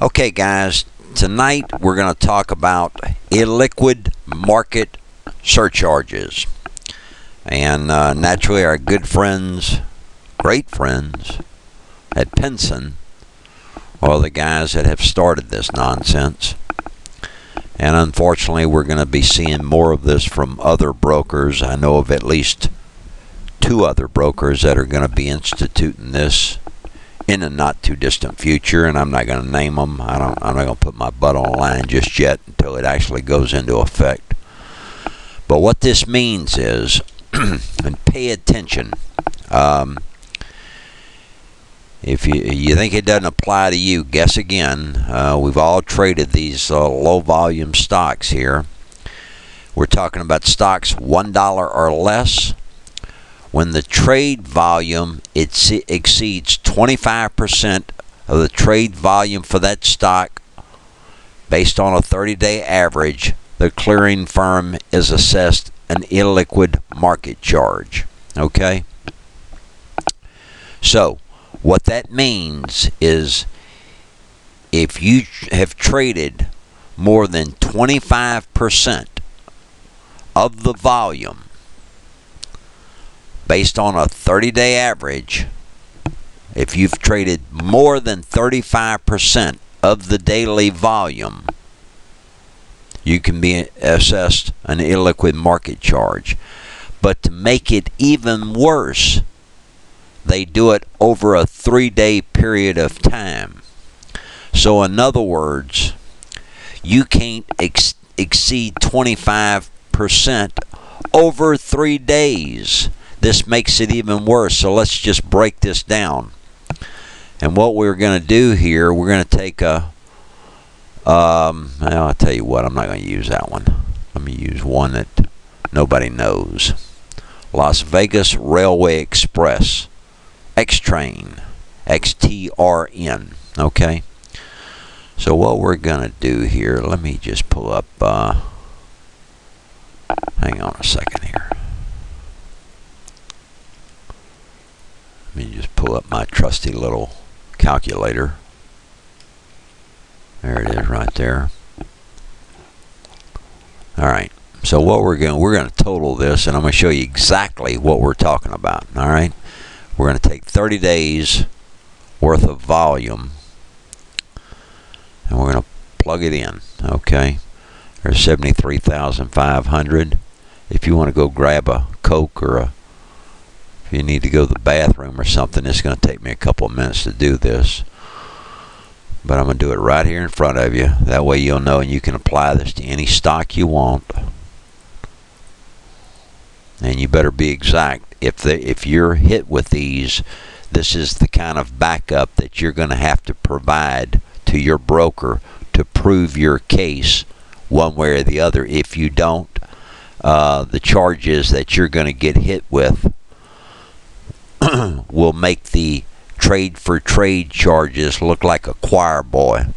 Okay, guys, tonight we're going to talk about illiquid market surcharges. And naturally, our good friends, great friends at Pinson are the guys that have started this nonsense. And unfortunately, we're going to be seeing more of this from other brokers. I know of at least 2 other brokers that are going to be instituting this in a not too distant future, and I'm not going to name them. I'm not going to put my butt on the line just yet until it actually goes into effect. But what this means is, and pay attention, if you think it doesn't apply to you, guess again. We've all traded these low volume stocks here. We're talking about stocks $1 or less. When the trade volume exceeds 25% of the trade volume for that stock, based on a 30-day average, the clearing firm is assessed an illiquid market charge. Okay? So, what that means is if you have traded more than 25% of the volume based on a 30-day average, if you've traded more than 35% of the daily volume, you can be assessed an illiquid market charge. But to make it even worse, they do it over a 3-day period of time. So in other words, you can't exceed 25% over 3 days. This makes it even worse. So let's just break this down. And what we're going to do here, we're going to take a, I'll tell you what, I'm not going to use that one. Let me use one that nobody knows. Las Vegas Railway Express, X-Train, XTRN, okay? So what we're going to do here, let me just pull up, hang on a second here. Let me just pull up my trusty little calculator. There it is right there. Alright, so what we're going to total this, and I'm going to show you exactly what we're talking about. Alright, we're going to take 30 days worth of volume and we're going to plug it in. Okay, there's 73,500. If you want to go grab a Coke or if you need to go to the bathroom or something, it's going to take me a couple of minutes to do this. But I'm going to do it right here in front of you. That way you'll know and you can apply this to any stock you want. And you better be exact. If you're hit with these, this is the kind of backup that you're going to have to provide to your broker to prove your case one way or the other. If you don't, the charges that you're going to get hit with will make the trade for trade charges look like a choir boy.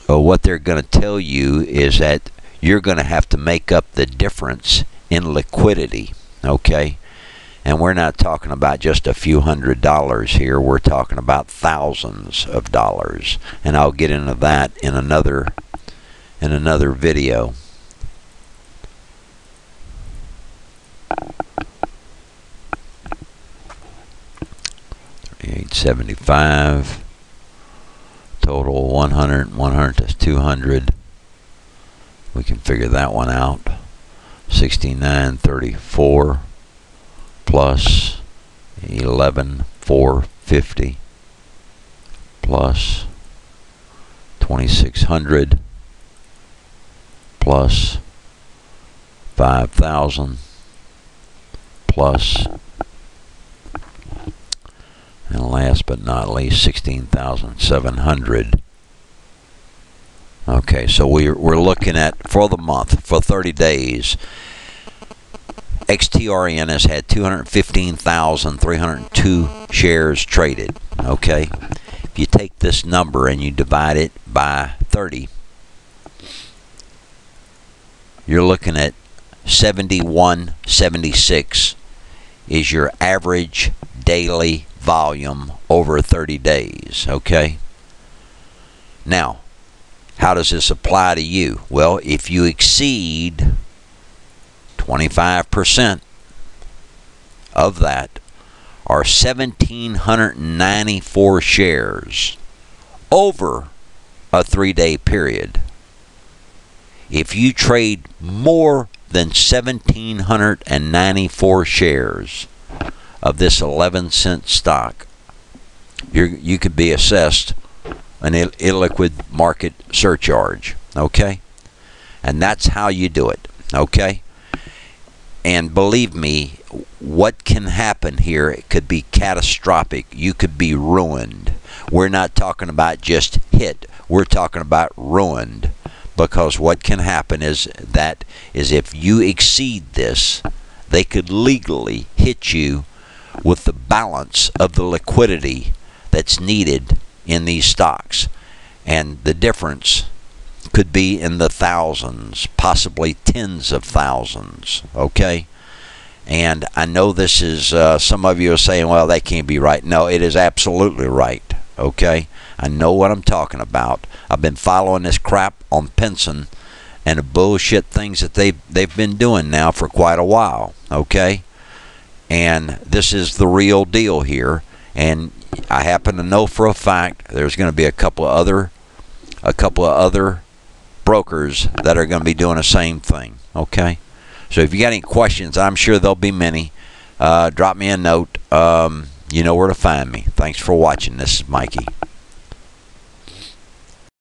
What they're going to tell you is that you're going to have to make up the difference in liquidity. Okay, and we're not talking about just a few $100s here. We're talking about thousands of dollars, and I'll get into that in another video. 875 total 100 is 200. We can figure that one out. 6934 plus 11450 plus 2600 plus 5000 plus, and last but not least, 16,700. Okay, so we're looking at, for the month, for 30 days, XTRN has had 215,302 shares traded. Okay, if you take this number and you divide it by 30, you're looking at 71.76 is your average daily volume over 30 days. Okay. Now, how does this apply to you? Well, if you exceed 25% of that, or 1,794 shares over a 3-day period, if you trade more than 1,794 shares of this 11-cent stock, you could be assessed an illiquid market surcharge. Okay? And that's how you do it. Okay? And believe me, what can happen here, it could be catastrophic. You could be ruined. We're not talking about just hit. We're talking about ruined. Because what can happen is if you exceed this, they could legally hit you with the balance of the liquidity that's needed in these stocks. And the difference could be in the thousands, possibly tens of thousands. Okay? And I know this is, some of you are saying, well, that can't be right. No, it is absolutely right. Okay? I know what I'm talking about. I've been following this crap on Penson and the bullshit things that they've been doing now for quite a while. Okay? And this is the real deal here. And I happen to know for a fact there's going to be a couple of other brokers that are going to be doing the same thing. Okay? So if you got any questions, I'm sure there'll be many. Drop me a note. You know where to find me. Thanks for watching. This is Mikey.